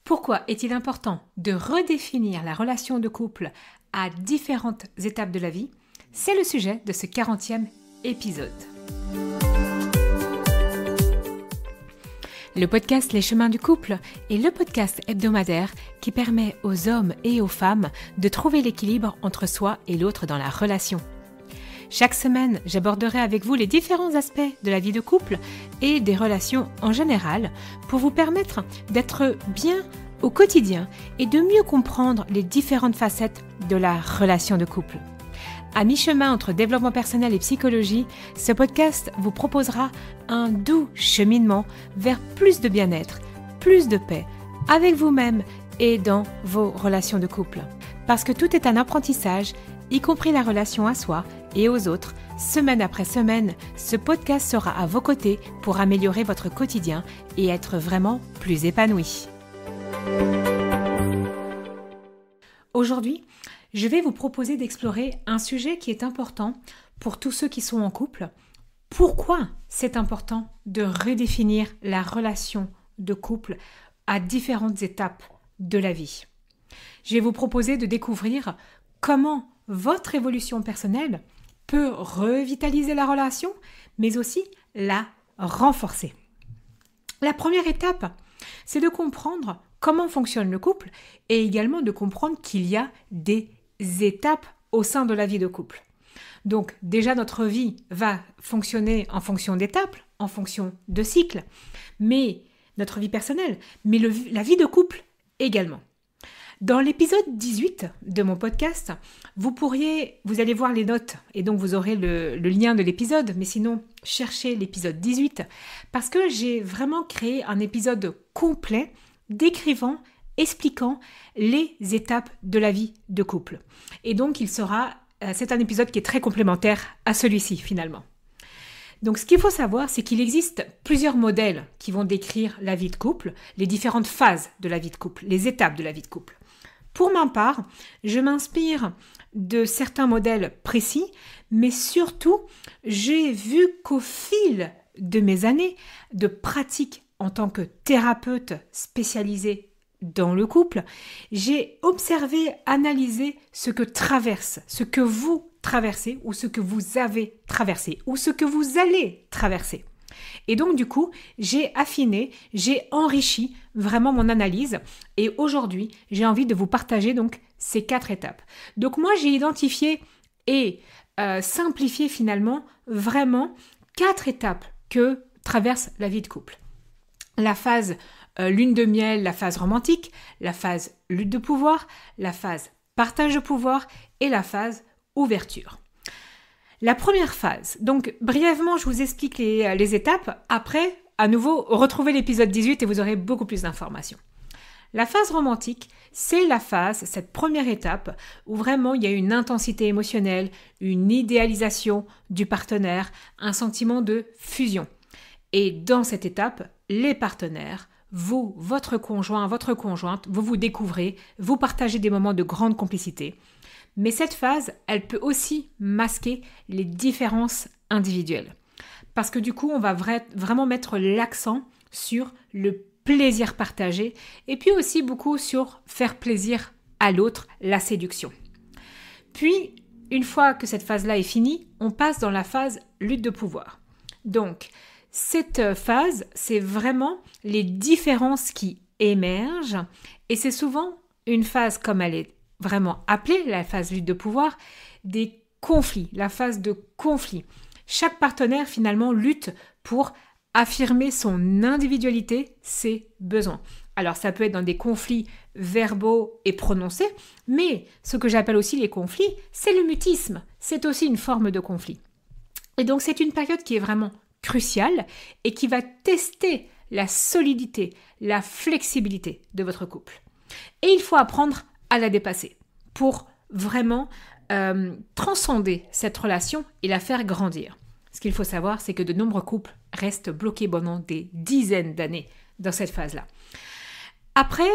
Pourquoi est-il important de redéfinir la relation de couple à différentes étapes de la vie? C'est le sujet de ce 40e épisode. Le podcast Les Chemins du couple est le podcast hebdomadaire qui permet aux hommes et aux femmes de trouver l'équilibre entre soi et l'autre dans la relation. Chaque semaine, j'aborderai avec vous les différents aspects de la vie de couple et des relations en général pour vous permettre d'être bien au quotidien et de mieux comprendre les différentes facettes de la relation de couple. À mi-chemin entre développement personnel et psychologie, ce podcast vous proposera un doux cheminement vers plus de bien-être, plus de paix, avec vous-même et dans vos relations de couple. Parce que tout est un apprentissage, y compris la relation à soi et aux autres. Semaine après semaine, ce podcast sera à vos côtés pour améliorer votre quotidien et être vraiment plus épanoui. Aujourd'hui, je vais vous proposer d'explorer un sujet qui est important pour tous ceux qui sont en couple. Pourquoi c'est important de redéfinir la relation de couple à différentes étapes de la vie? Je vais vous proposer de découvrir comment votre évolution personnelle peut revitaliser la relation, mais aussi la renforcer. La première étape, c'est de comprendre comment fonctionne le couple et également de comprendre qu'il y a des étapes au sein de la vie de couple. Donc déjà notre vie va fonctionner en fonction d'étapes, en fonction de cycles, mais notre vie personnelle, mais la vie de couple également. Dans l'épisode 18 de mon podcast, vous allez voir les notes et donc vous aurez le lien de l'épisode, mais sinon cherchez l'épisode 18 parce que j'ai vraiment créé un épisode complet décrivant, expliquant les étapes de la vie de couple. Et donc c'est un épisode qui est très complémentaire à celui-ci finalement. Donc ce qu'il faut savoir, c'est qu'il existe plusieurs modèles qui vont décrire la vie de couple, les différentes phases de la vie de couple, les étapes de la vie de couple. Pour ma part, je m'inspire de certains modèles précis, mais surtout, j'ai vu qu'au fil de mes années de pratique en tant que thérapeute spécialisée dans le couple, j'ai observé, analysé ce que vous traversez ou ce que vous avez traversé ou ce que vous allez traverser. Et donc du coup, j'ai affiné, j'ai enrichi vraiment mon analyse et aujourd'hui, j'ai envie de vous partager donc ces 4 étapes. Donc moi, j'ai identifié et simplifié finalement vraiment 4 étapes que traverse la vie de couple. La phase lune de miel, la phase romantique, la phase lutte de pouvoir, la phase partage de pouvoir et la phase ouverture. La première phase, donc brièvement je vous explique les étapes, après à nouveau retrouvez l'épisode 18 et vous aurez beaucoup plus d'informations. La phase romantique, c'est la phase, cette première étape où vraiment il y a une intensité émotionnelle, une idéalisation du partenaire, un sentiment de fusion. Et dans cette étape, les partenaires, vous, votre conjoint, votre conjointe, vous vous découvrez, vous partagez des moments de grande complicité. Mais cette phase, elle peut aussi masquer les différences individuelles. Parce que du coup, on va vraiment mettre l'accent sur le plaisir partagé et puis aussi beaucoup sur faire plaisir à l'autre, la séduction. Puis, une fois que cette phase-là est finie, on passe dans la phase lutte de pouvoir. Donc, cette phase, c'est vraiment les différences qui émergent et c'est souvent une phase comme elle est vraiment appelée, la phase lutte de pouvoir, des conflits, la phase de conflit. Chaque partenaire finalement lutte pour affirmer son individualité, ses besoins. Alors ça peut être dans des conflits verbaux et prononcés, mais ce que j'appelle aussi les conflits, c'est le mutisme, c'est aussi une forme de conflit. Et donc c'est une période qui est vraiment cruciale et qui va tester la solidité, la flexibilité de votre couple. Et il faut apprendre à la dépasser pour vraiment transcender cette relation et la faire grandir. Ce qu'il faut savoir, c'est que de nombreux couples restent bloqués pendant des dizaines d'années dans cette phase-là. Après,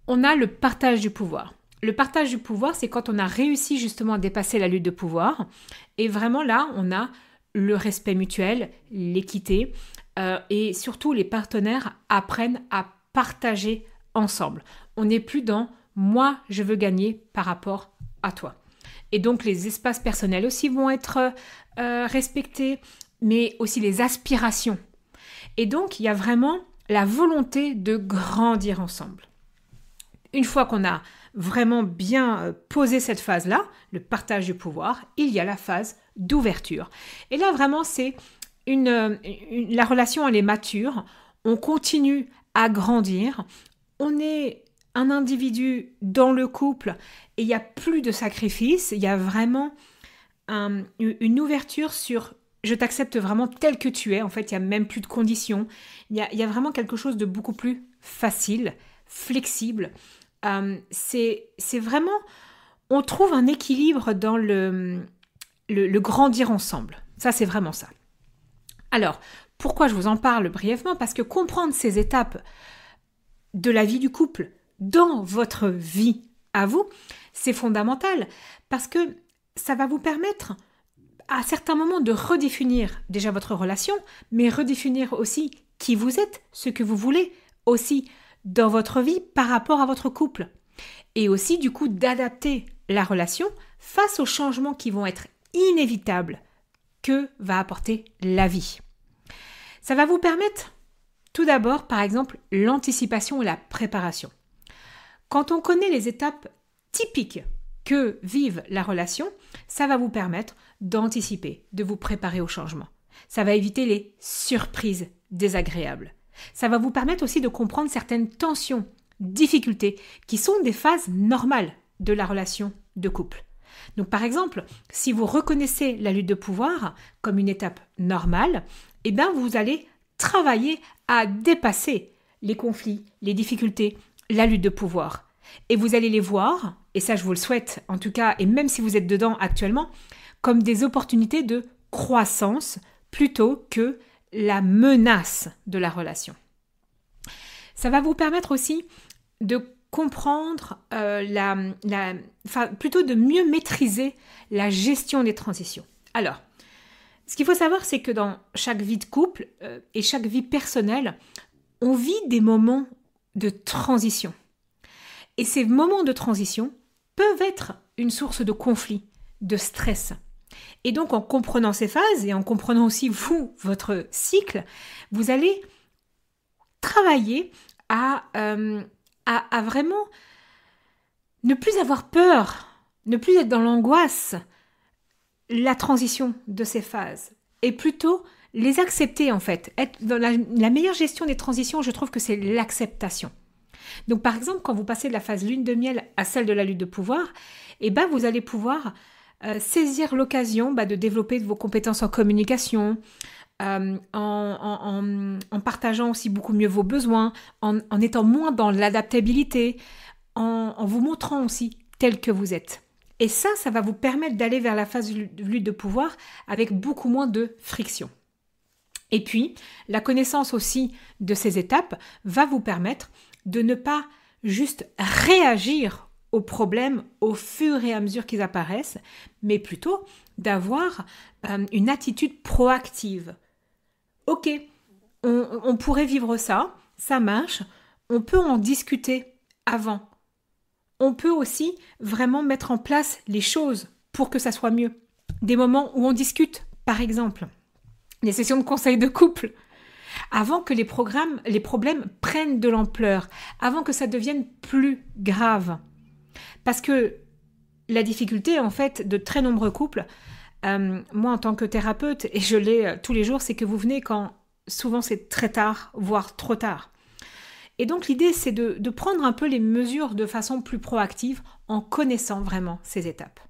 on a le partage du pouvoir. Le partage du pouvoir, c'est quand on a réussi justement à dépasser la lutte de pouvoir. Et vraiment là, on a le respect mutuel, l'équité et surtout les partenaires apprennent à partager ensemble. On n'est plus dans moi, je veux gagner par rapport à toi. Et donc, les espaces personnels aussi vont être respectés, mais aussi les aspirations. Et donc, il y a vraiment la volonté de grandir ensemble. Une fois qu'on a vraiment bien posé cette phase-là, le partage du pouvoir, il y a la phase d'ouverture. Et là, vraiment, c'est la relation, elle est mature. On continue à grandir. On est un individu dans le couple et il n'y a plus de sacrifice. Il y a vraiment une ouverture sur je t'accepte vraiment tel que tu es. En fait, il n'y a même plus de conditions. Il y a vraiment quelque chose de beaucoup plus facile, flexible. C'est vraiment... On trouve un équilibre dans le grandir ensemble. Ça, c'est vraiment ça. Alors, pourquoi je vous en parle brièvement? Parce que comprendre ces étapes de la vie du couple dans votre vie à vous, c'est fondamental. Parce que ça va vous permettre à certains moments de redéfinir déjà votre relation, mais redéfinir aussi qui vous êtes, ce que vous voulez aussi dans votre vie par rapport à votre couple. Et aussi du coup d'adapter la relation face aux changements qui vont être inévitables que va apporter la vie. Ça va vous permettre tout d'abord, par exemple, l'anticipation et la préparation. Quand on connaît les étapes typiques que vive la relation, ça va vous permettre d'anticiper, de vous préparer au changement. Ça va éviter les surprises désagréables. Ça va vous permettre aussi de comprendre certaines tensions, difficultés, qui sont des phases normales de la relation de couple. Donc par exemple, si vous reconnaissez la lutte de pouvoir comme une étape normale, eh bien vous allez travailler à dépasser les conflits, les difficultés, la lutte de pouvoir. Et vous allez les voir, et ça je vous le souhaite en tout cas, et même si vous êtes dedans actuellement, comme des opportunités de croissance plutôt que la menace de la relation. Ça va vous permettre aussi de comprendre, plutôt de mieux maîtriser la gestion des transitions. Alors, ce qu'il faut savoir, c'est que dans chaque vie de couple et chaque vie personnelle, on vit des moments de transition. Et ces moments de transition peuvent être une source de conflit, de stress. Et donc, en comprenant ces phases et en comprenant aussi, vous, votre cycle, vous allez travailler à vraiment ne plus avoir peur, ne plus être dans l'angoisse, la transition de ces phases, et plutôt les accepter en fait. Être dans la meilleure gestion des transitions, je trouve que c'est l'acceptation. Donc par exemple, quand vous passez de la phase lune de miel à celle de la lutte de pouvoir, eh ben, vous allez pouvoir saisir l'occasion de développer vos compétences en communication, en partageant aussi beaucoup mieux vos besoins, en étant moins dans l'adaptabilité, en vous montrant aussi tel que vous êtes. Et ça va vous permettre d'aller vers la phase de lutte de pouvoir avec beaucoup moins de friction. Et puis, la connaissance aussi de ces étapes va vous permettre de ne pas juste réagir aux problèmes au fur et à mesure qu'ils apparaissent, mais plutôt d'avoir une attitude proactive. Ok, on pourrait vivre ça, ça marche, on peut en discuter avant. On peut aussi vraiment mettre en place les choses pour que ça soit mieux. Des moments où on discute, par exemple, les sessions de conseil de couple, avant que les problèmes prennent de l'ampleur, avant que ça devienne plus grave. Parce que la difficulté, en fait, de très nombreux couples, moi en tant que thérapeute, et je l'ai tous les jours, c'est que vous venez quand souvent c'est très tard, voire trop tard. Et donc l'idée, c'est de prendre un peu les mesures de façon plus proactive en connaissant vraiment ces étapes.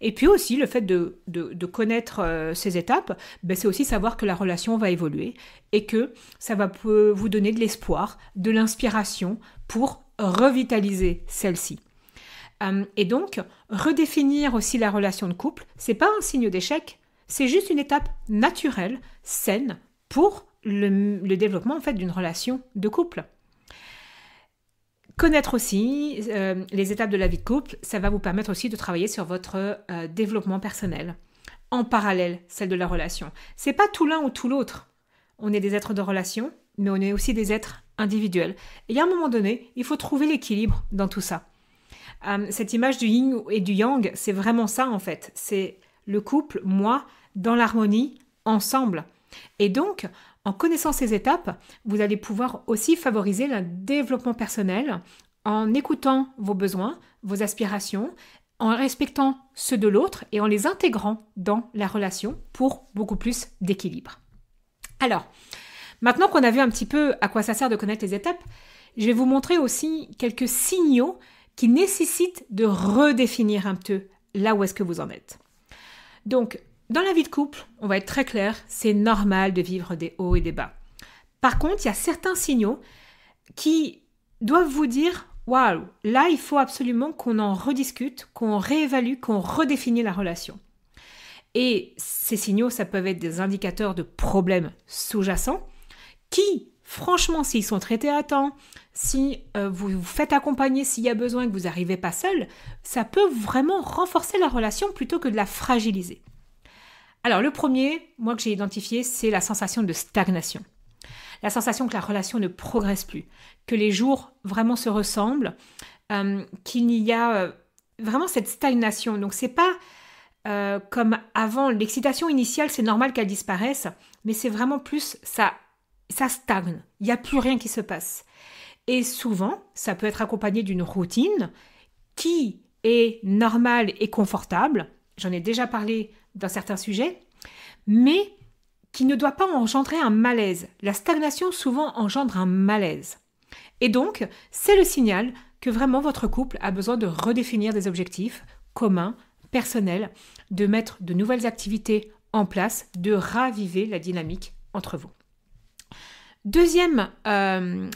Et puis aussi, le fait de connaître ces étapes, c'est aussi savoir que la relation va évoluer et que ça va vous donner de l'espoir, de l'inspiration pour revitaliser celle-ci. Et donc, redéfinir aussi la relation de couple, c'est pas un signe d'échec, c'est juste une étape naturelle, saine, pour le développement en fait d'une relation de couple. Connaître aussi les étapes de la vie de couple, ça va vous permettre aussi de travailler sur votre développement personnel. En parallèle, celle de la relation. C'est pas tout l'un ou tout l'autre. On est des êtres de relation, mais on est aussi des êtres individuels. Et à un moment donné, il faut trouver l'équilibre dans tout ça. Cette image du yin et du yang, c'est vraiment ça en fait. C'est le couple, moi, dans l'harmonie, ensemble. Et donc, en connaissant ces étapes, vous allez pouvoir aussi favoriser le développement personnel en écoutant vos besoins, vos aspirations, en respectant ceux de l'autre et en les intégrant dans la relation pour beaucoup plus d'équilibre. Alors, maintenant qu'on a vu un petit peu à quoi ça sert de connaître les étapes, je vais vous montrer aussi quelques signaux qui nécessitent de redéfinir un peu là où est-ce que vous en êtes. Donc, dans la vie de couple, on va être très clair, c'est normal de vivre des hauts et des bas. Par contre, il y a certains signaux qui doivent vous dire « Waouh, là, il faut absolument qu'on en rediscute, qu'on réévalue, qu'on redéfinisse la relation. » Et ces signaux, ça peut être des indicateurs de problèmes sous-jacents qui, franchement, s'ils sont traités à temps, si vous vous faites accompagner s'il y a besoin et que vous n'arrivez pas seul, ça peut vraiment renforcer la relation plutôt que de la fragiliser. Alors, le premier, moi que j'ai identifié, c'est la sensation de stagnation. La sensation que la relation ne progresse plus, que les jours vraiment se ressemblent, qu'il y a vraiment cette stagnation. Donc, c'est pas comme avant, l'excitation initiale, c'est normal qu'elle disparaisse, mais c'est vraiment plus, ça stagne. Il n'y a plus rien qui se passe. Et souvent, ça peut être accompagné d'une routine qui est normale et confortable. J'en ai déjà parlé dans certains sujets, mais qui ne doit pas engendrer un malaise. La stagnation souvent engendre un malaise. Et donc, c'est le signal que vraiment votre couple a besoin de redéfinir des objectifs communs, personnels, de mettre de nouvelles activités en place, de raviver la dynamique entre vous. Deuxième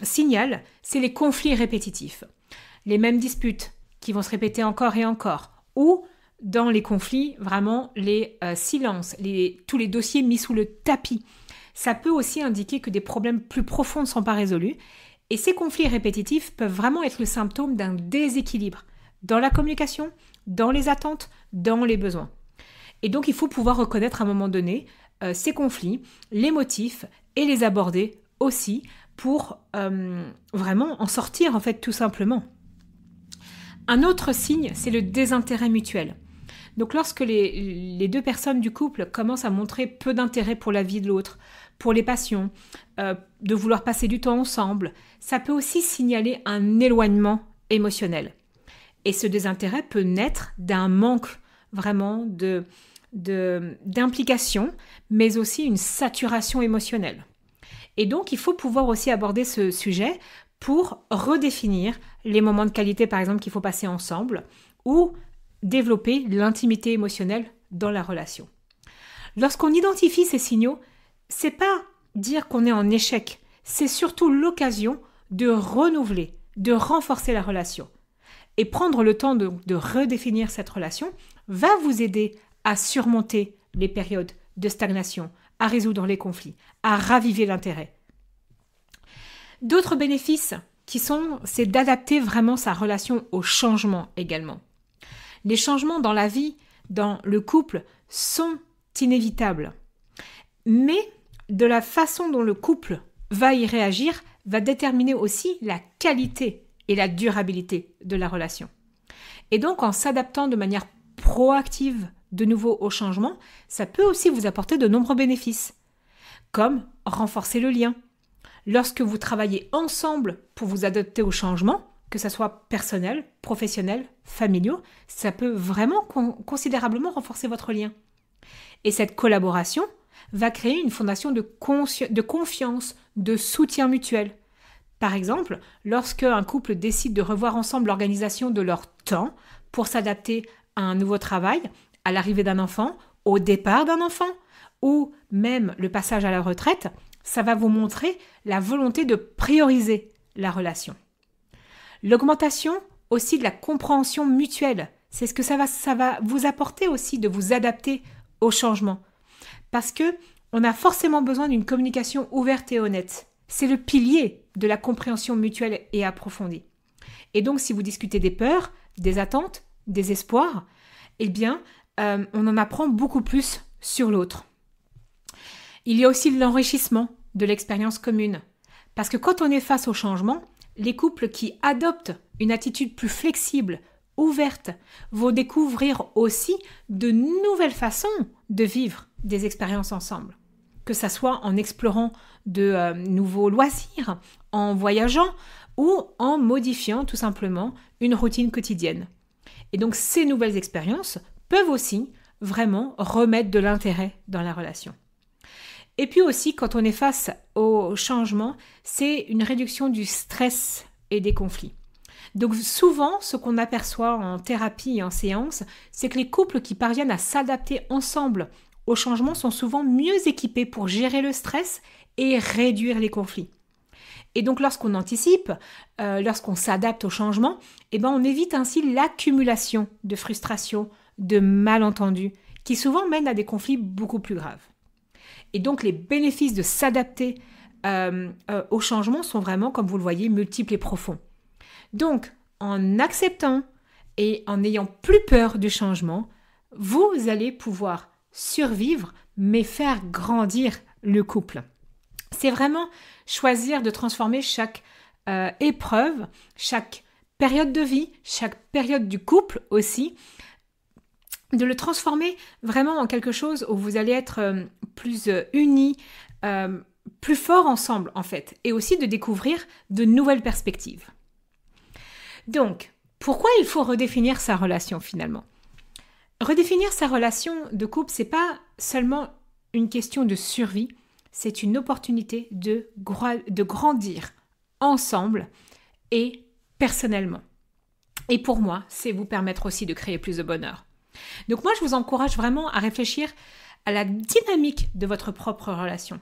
signal, c'est les conflits répétitifs. Les mêmes disputes qui vont se répéter encore et encore, ou dans les conflits, vraiment les silences, tous les dossiers mis sous le tapis. Ça peut aussi indiquer que des problèmes plus profonds ne sont pas résolus. Et ces conflits répétitifs peuvent vraiment être le symptôme d'un déséquilibre dans la communication, dans les attentes, dans les besoins. Et donc, il faut pouvoir reconnaître à un moment donné ces conflits, les motifs et les aborder aussi pour vraiment en sortir en fait tout simplement. Un autre signe, c'est le désintérêt mutuel. Donc lorsque les deux personnes du couple commencent à montrer peu d'intérêt pour la vie de l'autre, pour les passions, de vouloir passer du temps ensemble, ça peut aussi signaler un éloignement émotionnel. Et ce désintérêt peut naître d'un manque vraiment d'implication, mais aussi une saturation émotionnelle. Et donc il faut pouvoir aussi aborder ce sujet pour redéfinir les moments de qualité, par exemple, qu'il faut passer ensemble, ou développer l'intimité émotionnelle dans la relation. Lorsqu'on identifie ces signaux, c'est pas dire qu'on est en échec, c'est surtout l'occasion de renouveler, de renforcer la relation. Et prendre le temps de redéfinir cette relation va vous aider à surmonter les périodes de stagnation, à résoudre les conflits, à raviver l'intérêt. D'autres bénéfices c'est d'adapter vraiment sa relation au changement également. Les changements dans la vie, dans le couple, sont inévitables. Mais de la façon dont le couple va y réagir va déterminer aussi la qualité et la durabilité de la relation. Et donc, en s'adaptant de manière proactive de nouveau au changement, ça peut aussi vous apporter de nombreux bénéfices, comme renforcer le lien. Lorsque vous travaillez ensemble pour vous adapter au changement, que ce soit personnel, professionnel, familiaux, ça peut vraiment considérablement renforcer votre lien. Et cette collaboration va créer une fondation de confiance, de soutien mutuel. Par exemple, lorsque un couple décide de revoir ensemble l'organisation de leur temps pour s'adapter à un nouveau travail, à l'arrivée d'un enfant, au départ d'un enfant, ou même le passage à la retraite, ça va vous montrer la volonté de prioriser la relation. L'augmentation aussi de la compréhension mutuelle, c'est ce que ça va vous apporter aussi de vous adapter au changement. Parce que on a forcément besoin d'une communication ouverte et honnête. C'est le pilier de la compréhension mutuelle et approfondie. Et donc, si vous discutez des peurs, des attentes, des espoirs, eh bien, on en apprend beaucoup plus sur l'autre. Il y a aussi l'enrichissement de l'expérience commune. Parce que quand on est face au changement, les couples qui adoptent une attitude plus flexible, ouverte, vont découvrir aussi de nouvelles façons de vivre des expériences ensemble. Que ça soit en explorant de nouveaux loisirs, en voyageant ou en modifiant tout simplement une routine quotidienne. Et donc ces nouvelles expériences peuvent aussi vraiment remettre de l'intérêt dans la relation. Et puis aussi, quand on est face au changement, c'est une réduction du stress et des conflits. Donc souvent, ce qu'on aperçoit en thérapie et en séance, c'est que les couples qui parviennent à s'adapter ensemble au changement sont souvent mieux équipés pour gérer le stress et réduire les conflits. Et donc lorsqu'on anticipe, lorsqu'on s'adapte au changement, on évite ainsi l'accumulation de frustrations, de malentendus, qui souvent mènent à des conflits beaucoup plus graves. Et donc les bénéfices de s'adapter au changement sont vraiment, comme vous le voyez, multiples et profonds. Donc, en acceptant et en n'ayant plus peur du changement, vous allez pouvoir survivre, mais faire grandir le couple. C'est vraiment choisir de transformer chaque épreuve, chaque période de vie, chaque période du couple aussi, de le transformer vraiment en quelque chose où vous allez être plus unis, plus forts ensemble en fait, et aussi de découvrir de nouvelles perspectives. Donc, pourquoi il faut redéfinir sa relation finalement ? Redéfinir sa relation de couple, c'est pas seulement une question de survie, c'est une opportunité de grandir ensemble et personnellement. Et pour moi, c'est vous permettre aussi de créer plus de bonheur. Donc moi, je vous encourage vraiment à réfléchir à la dynamique de votre propre relation.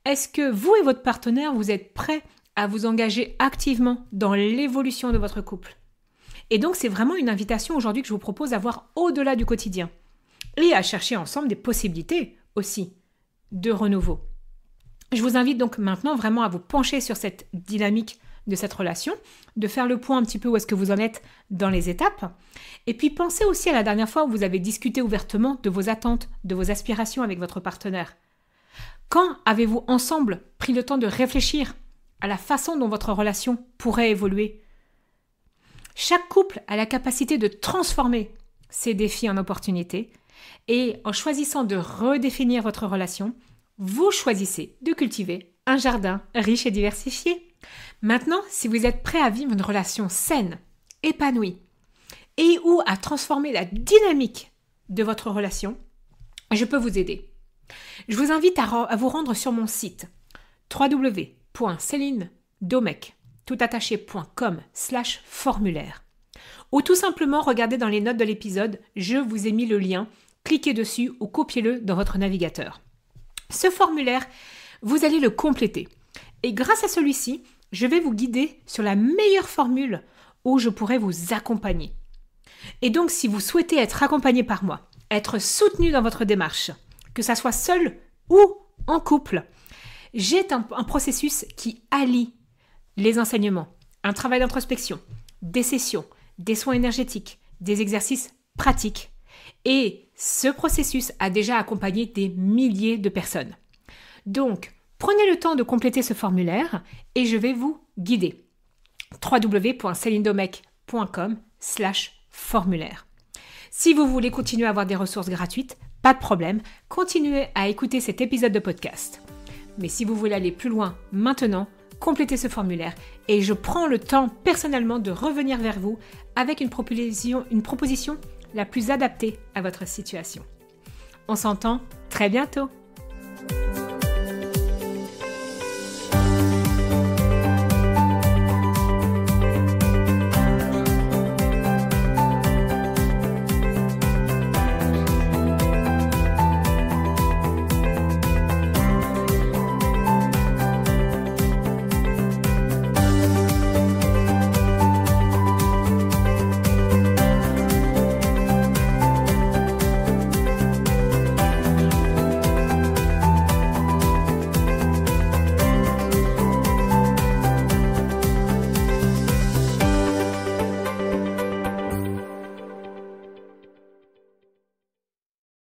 Est-ce que vous et votre partenaire, vous êtes prêts à vous engager activement dans l'évolution de votre couple ? Et donc, c'est vraiment une invitation aujourd'hui que je vous propose à voir au-delà du quotidien et à chercher ensemble des possibilités aussi de renouveau. Je vous invite donc maintenant vraiment à vous pencher sur cette dynamique de cette relation, de faire le point un petit peu où est-ce que vous en êtes dans les étapes. Et puis pensez aussi à la dernière fois où vous avez discuté ouvertement de vos attentes, de vos aspirations avec votre partenaire. Quand avez-vous ensemble pris le temps de réfléchir à la façon dont votre relation pourrait évoluer ? Chaque couple a la capacité de transformer ses défis en opportunités et en choisissant de redéfinir votre relation, vous choisissez de cultiver un jardin riche et diversifié. Maintenant, si vous êtes prêt à vivre une relation saine, épanouie et ou à transformer la dynamique de votre relation, je peux vous aider. Je vous invite à vous rendre sur mon site www.celinedomec.com/formulaire ou tout simplement regardez dans les notes de l'épisode, je vous ai mis le lien, cliquez dessus ou copiez-le dans votre navigateur. Ce formulaire, vous allez le compléter et grâce à celui-ci, je vais vous guider sur la meilleure formule où je pourrai vous accompagner. Et donc, si vous souhaitez être accompagné par moi, être soutenu dans votre démarche, que ça soit seul ou en couple, j'ai un processus qui allie les enseignements, un travail d'introspection, des sessions, des soins énergétiques, des exercices pratiques. Et ce processus a déjà accompagné des milliers de personnes. Donc, prenez le temps de compléter ce formulaire et je vais vous guider. www.celinedomec.com/formulaire. Si vous voulez continuer à avoir des ressources gratuites, pas de problème, continuez à écouter cet épisode de podcast. Mais si vous voulez aller plus loin maintenant, complétez ce formulaire et je prends le temps personnellement de revenir vers vous avec une proposition la plus adaptée à votre situation. On s'entend très bientôt.